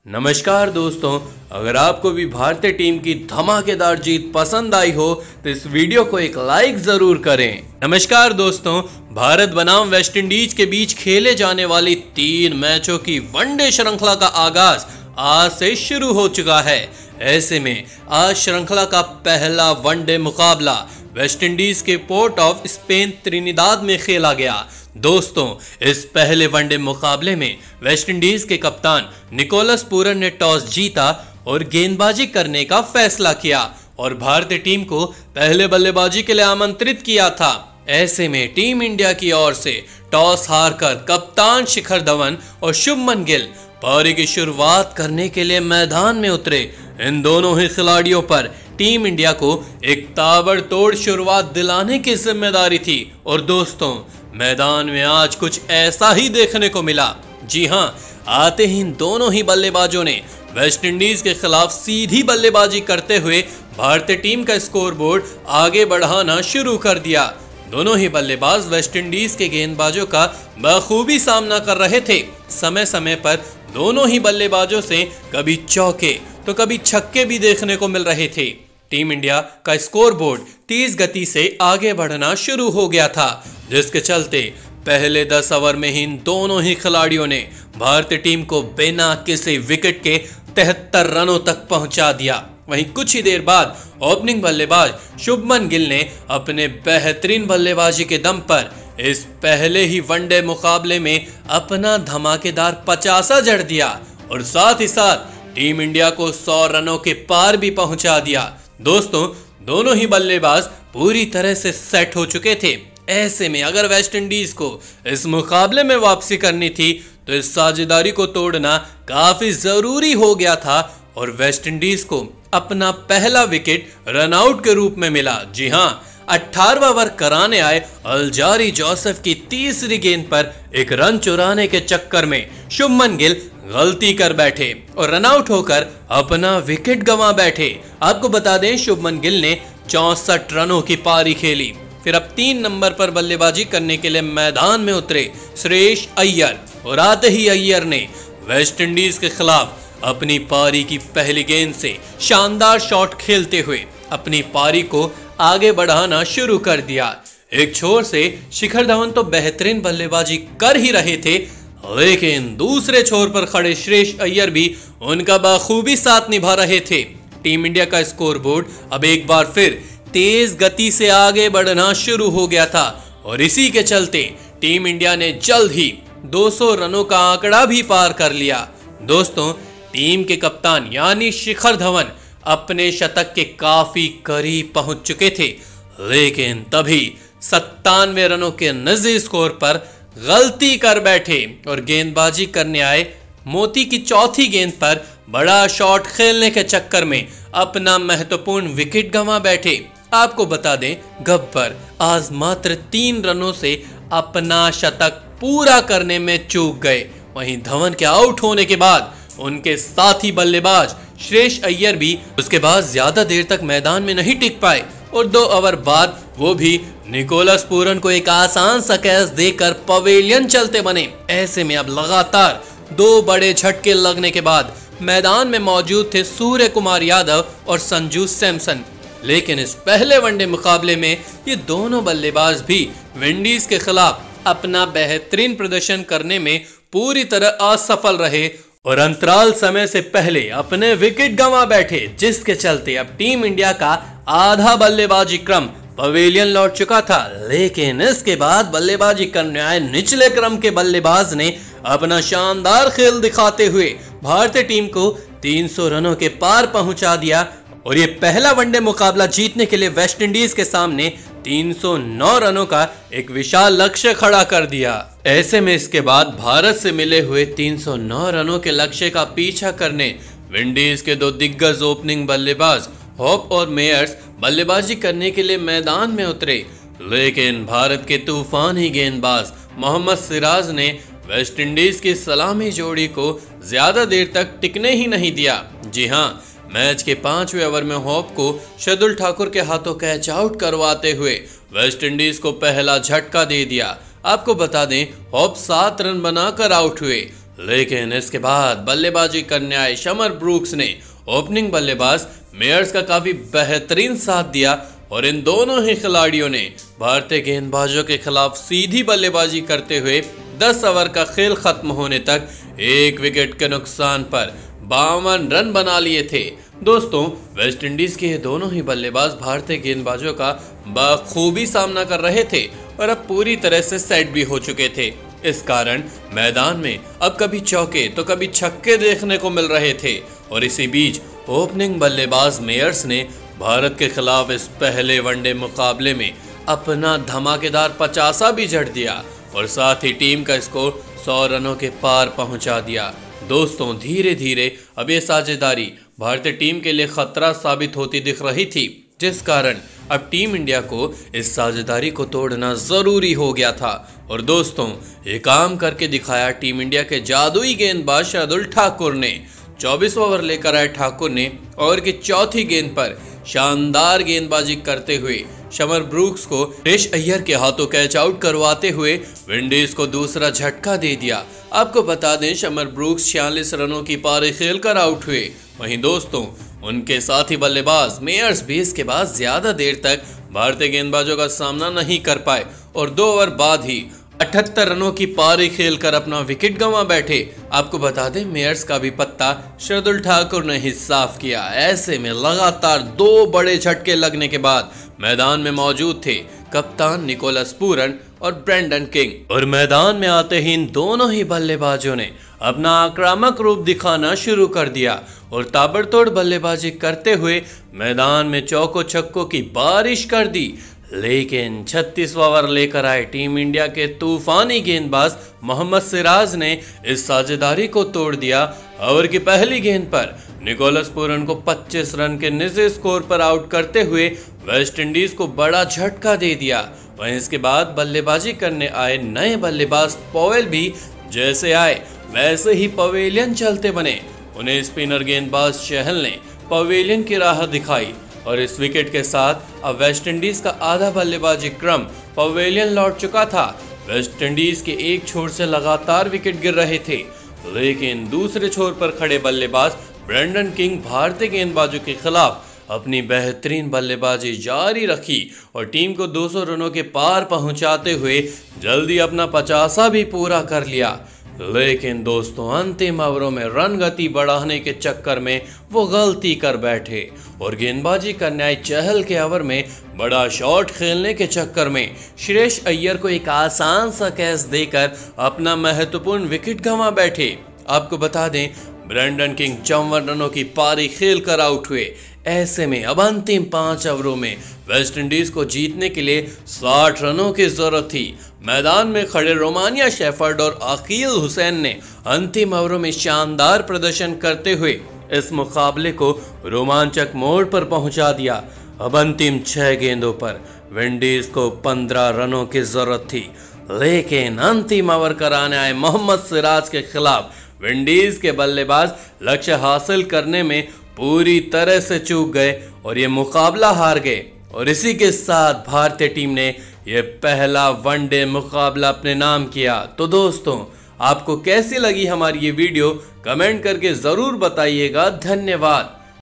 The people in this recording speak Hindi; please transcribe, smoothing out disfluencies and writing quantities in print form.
नमस्कार दोस्तों, अगर आपको भी भारतीय टीम की धमाकेदार जीत पसंद आई हो तो इस वीडियो को एक लाइक जरूर करें। नमस्कार दोस्तों, भारत बनाम वेस्टइंडीज के बीच खेले जाने वाली 3 मैचों की वनडे श्रृंखला का आगाज आज से शुरू हो चुका है। ऐसे में आज श्रृंखला का पहला वनडे मुकाबला वेस्टइंडीज के पोर्ट ऑफ स्पेन त्रिनिदाद में खेला गया। दोस्तों, इस पहले वनडे मुकाबले में वेस्टइंडीज के कप्तान निकोलस पूरन ने टॉस जीता और गेंदबाजी करने का फैसला किया और भारतीय टीम को पहले बल्लेबाजी के लिए आमंत्रित किया था। ऐसे में टीम इंडिया की ओर से टॉस हारकर कप्तान शिखर धवन और शुभमन गिल पारी की शुरुआत करने के लिए मैदान में उतरे। इन दोनों ही खिलाड़ियों पर टीम इंडिया को एक ताबड़तोड़ शुरुआत दिलाने की जिम्मेदारी थी और दोस्तों, मैदान में आज कुछ ऐसा ही देखने को मिला। जी हां, आते ही इन दोनों ही बल्लेबाजों ने वेस्टइंडीज के खिलाफ सीधी बल्लेबाजी करते हुए भारतीय टीम का स्कोरबोर्ड आगे बढ़ाना शुरू कर दिया। दोनों ही बल्लेबाज वेस्टइंडीज के गेंदबाजों का बखूबी सामना कर रहे थे। समय समय पर दोनों ही बल्लेबाजों से कभी चौके तो कभी छक्के भी देखने को मिल रहे थे। टीम इंडिया का स्कोरबोर्ड तेज गति से आगे बढ़ना शुरू हो गया था, जिसके चलते पहले 10 ओवर में ही इन दोनों ही खिलाड़ियों ने भारतीय टीम को बिना किसी विकेट के 73 रनों तक पहुंचा दिया। वहीं कुछ ही देर बाद ओपनिंग बल्लेबाज शुभमन गिल ने अपने बेहतरीन बल्लेबाजी के दम पर इस पहले ही वनडे मुकाबले में अपना धमाकेदार 50 जड़ दिया और साथ ही साथ टीम इंडिया को 100 रनों के पार भी पहुंचा दिया। दोस्तों, दोनों ही बल्लेबाज पूरी तरह से सेट हो चुके थे। ऐसे में अगर वेस्टइंडीज को इस मुकाबले में वापसी करनी थी तो इस साझेदारी को तोड़ना काफी जरूरी हो गया था और वेस्टइंडीज को अपना पहला विकेट रनआउट के रूप में मिला। जी हां, 18वां ओवर कराने आए अलजारी जोसेफ की तीसरी गेंद पर एक रन चुराने के चक्कर में शुभमन गिल गलती कर बैठे और रनआउट होकर अपना विकेट गंवा बैठे। आपको बता दें, शुभमन गिल ने 64 रनों की पारी खेली। फिर अब 3 नंबर पर बल्लेबाजी करने के लिए मैदान में उतरे श्रेयस अय्यर और आते ही अय्यर ने वेस्टइंडीज के खिलाफ अपनी पारी की पहली गेंद से शानदार शॉट खेलते हुए अपनी पारी को आगे बढ़ाना शुरू कर दिया। एक छोर से शिखर धवन तो बेहतरीन बल्लेबाजी कर ही रहे थे, लेकिन दूसरे छोर पर खड़े श्रेयस अय्यर भी उनका बखूबी साथ निभा रहे थे। टीम इंडिया का स्कोरबोर्ड अब एक बार फिर तेज गति से आगे बढ़ना शुरू हो गया था और इसी के चलते टीम इंडिया ने जल्द ही 200 रनों का आंकड़ा भी पार कर लिया। दोस्तों, टीम के कप्तान यानी शिखर धवन अपने शतक के काफी करीब पहुंच चुके थे, लेकिन तभी 97 रनों के निजी स्कोर पर गलती कर बैठे और गेंदबाजी करने आए मोती की चौथी गेंद पर बड़ा शॉट खेलने के चक्कर में अपना महत्वपूर्ण विकेट गंवा बैठे। आपको बता दें, गब्बर आज मात्र 3 रनों से अपना शतक पूरा करने में चूक गए। वहीं धवन के आउट होने के बाद उनके साथी बल्लेबाज श्रेयस अय्यर भी उसके बाद ज्यादा देर तक मैदान में नहीं टिक पाए और 2 ओवर बाद वो भी निकोलस पूरन को एक आसान सा कैच देकर पवेलियन चलते बने। ऐसे में अब लगातार 2 बड़े झटके लगने के बाद मैदान में मौजूद थे सूर्य कुमार यादव और संजू सैमसन, लेकिन इस पहले वनडे मुकाबले में ये दोनों बल्लेबाज भी विंडीज के खिलाफ अपना बेहतरीन प्रदर्शन करने में पूरी तरह असफल रहे और अंतराल समय से पहले अपने विकेट गंवा बैठे, जिसके चलते अब टीम इंडिया का आधा बल्लेबाजी क्रम पवेलियन लौट चुका था। लेकिन इसके बाद बल्लेबाजी करने आए निचले क्रम के बल्लेबाज ने अपना शानदार खेल दिखाते हुए भारतीय टीम को 300 रनों के पार पहुंचा दिया और ये पहला वनडे मुकाबला जीतने के लिए वेस्टइंडीज के सामने 309 रनों का एक विशाल लक्ष्य खड़ा कर दिया। ऐसे में इसके बाद भारत से मिले हुए 309 रनों के लक्ष्य का पीछा करने विंडीज के 2 दिग्गज ओपनिंग बल्लेबाज होप और मेयर्स बल्लेबाजी करने के लिए मैदान में उतरे, लेकिन भारत के तूफानी गेंदबाज मोहम्मद सिराज ने वेस्टइंडीज की सलामी जोड़ी को ज्यादा देर तक टिकने ही नहीं दिया। जी हां, मैच के 5वें ओवर में होप को शार्दुल ठाकुर के हाथों कैच आउट करवाते हुए वेस्टइंडीज को पहला झटका दे दिया। आपको बता दें, होप 7 रन बनाकर आउट हुए। लेकिन इसके बाद बल्लेबाजी करने आए शमर ब्रूक्स ने ओपनिंग बल्लेबाज मेयर्स का काफी बेहतरीन साथ दिया और इन दोनों ही खिलाड़ियों ने भारतीय गेंदबाजों के खिलाफ सीधी बल्लेबाजी करते हुए 10 ओवर का खेल खत्म होने तक 1 विकेट के नुकसान पर 52 रन बना लिए थे। दोस्तों, वेस्टइंडीज के ये दोनों ही बल्लेबाज भारतीय गेंदबाजों का बखूबी सामना कर रहे थे और अब पूरी तरह से सेट भी हो चुके थे। इस कारण मैदान में अब कभी चौके तो कभी छक्के देखने को मिल रहे थे और इसी बीच ओपनिंग बल्लेबाज मेयर्स ने भारत के खिलाफ इस पहले वनडे मुकाबले में अपना धमाकेदार 50 भी जड़ दिया और साथ ही टीम का स्कोर 100 रनों के पार पहुंचा दिया। दोस्तों, धीरे धीरे अब ये साझेदारी भारतीय टीम के लिए खतरा साबित होती दिख रही थी, जिस कारण अब टीम इंडिया को इस साझेदारी को तोड़ना जरूरी हो गया था। और दोस्तों, ये काम करके दिखाया टीम इंडिया के जादुई गेंदबाज शार्दुल ठाकुर ने। 24 ओवर लेकर आए ठाकुर ने ओवर की चौथी गेंद पर शानदार गेंदबाजी करते हुए शमर ब्रूक्स को सुरेश अय्यर के हाथों कैच आउट करवाते हुए विंडीज को दूसरा झटका दे दिया। आपको बता दें, शमर ब्रूक्स 46 रनों की पारी खेलकर आउट हुए। वहीं दोस्तों, उनके साथी बल्लेबाज मेयर्स भी इसके बाद ज्यादा देर तक भारतीय गेंदबाजों का सामना नहीं कर पाए और 2 ओवर बाद ही 78 रनों की पारी खेलकर अपना विकेट गंवा बैठे। आपको बता दें, मेयर्स का भी पत्ता शार्दुल ठाकुर ने ही साफ किया। ऐसे में लगातार 2 बड़े झटके लगने के बाद मैदान में मौजूद थे कप्तान निकोलस पूरन और ब्रेंडन किंग और मैदान में आते ही इन दोनों ही बल्लेबाजों ने अपना आक्रामक रूप दिखाना शुरू कर दिया और ताबड़तोड़ बल्लेबाजी करते हुए मैदान में चौको छक्कों की बारिश कर दी। लेकिन 36 ओवर लेकर आए टीम इंडिया के तूफानी गेंदबाज मोहम्मद सिराज ने इस साझेदारी को तोड़ दिया। ओवर की पहली गेंद पर निकोलस पूरन को 25 रन के निजी स्कोर पर आउट करते हुए वेस्टइंडीज को बड़ा झटका दे दिया। वहीं इसके बाद बल्लेबाजी करने आए नए बल्लेबाज पॉवेल भी जैसे आए वैसे ही पवेलियन चलते बने। उन्हें स्पिनर गेंदबाज चहल ने पवेलियन की राह दिखाई और इस विकेट के साथ अब वेस्टइंडीज का आधा बल्लेबाजी क्रम पवेलियन लौट चुका था। वेस्टइंडीज के एक छोर से लगातार विकेट गिर रहे थे, लेकिन दूसरे छोर पर खड़े बल्लेबाज ब्रेंडन किंग भारतीय गेंदबाजों के खिलाफ अपनी बेहतरीन बल्लेबाजी जारी रखी और टीम को 200 रनों के पार पहुंचाते हुए जल्दी अपना 50 भी पूरा कर लिया। लेकिन दोस्तों, अंतिम ओवरों में रन गति बढ़ाने के चक्कर में वो गलती कर बैठे और गेंदबाजी करने आए चहल के ओवर में बड़ा शॉट खेलने के चक्कर में सुरेश अय्यर को एक आसान सा कैच देकर अपना महत्वपूर्ण विकेट गंवा बैठे। आपको बता दें, ब्रेंडन किंग 54 रनों की पारी खेलकर आउट हुए। ऐसे में अब अंतिम 5 ओवरों में वेस्टइंडीज को जीतने के लिए 60 रनों की जरूरत थी। मैदान में खड़े रोमानिया शेफर्ड और अकील हुसैन ने अंतिम ओवरों में शानदार प्रदर्शन करते हुए इस मुकाबले को रोमांचक मोड़ पर पहुंचा दिया। अब अंतिम 6 गेंदों पर विंडीज को 15 रनों की जरूरत थी, लेकिन अंतिम ओवर कराने आए मोहम्मद सिराज के खिलाफ विंडीज के बल्लेबाज लक्ष्य हासिल करने में पूरी तरह से चूक गए और ये मुकाबला हार गए और इसी के साथ भारतीय टीम ने यह पहला वनडे मुकाबला अपने नाम किया। तो दोस्तों, आपको कैसी लगी हमारी ये वीडियो कमेंट करके जरूर बताइएगा। धन्यवाद।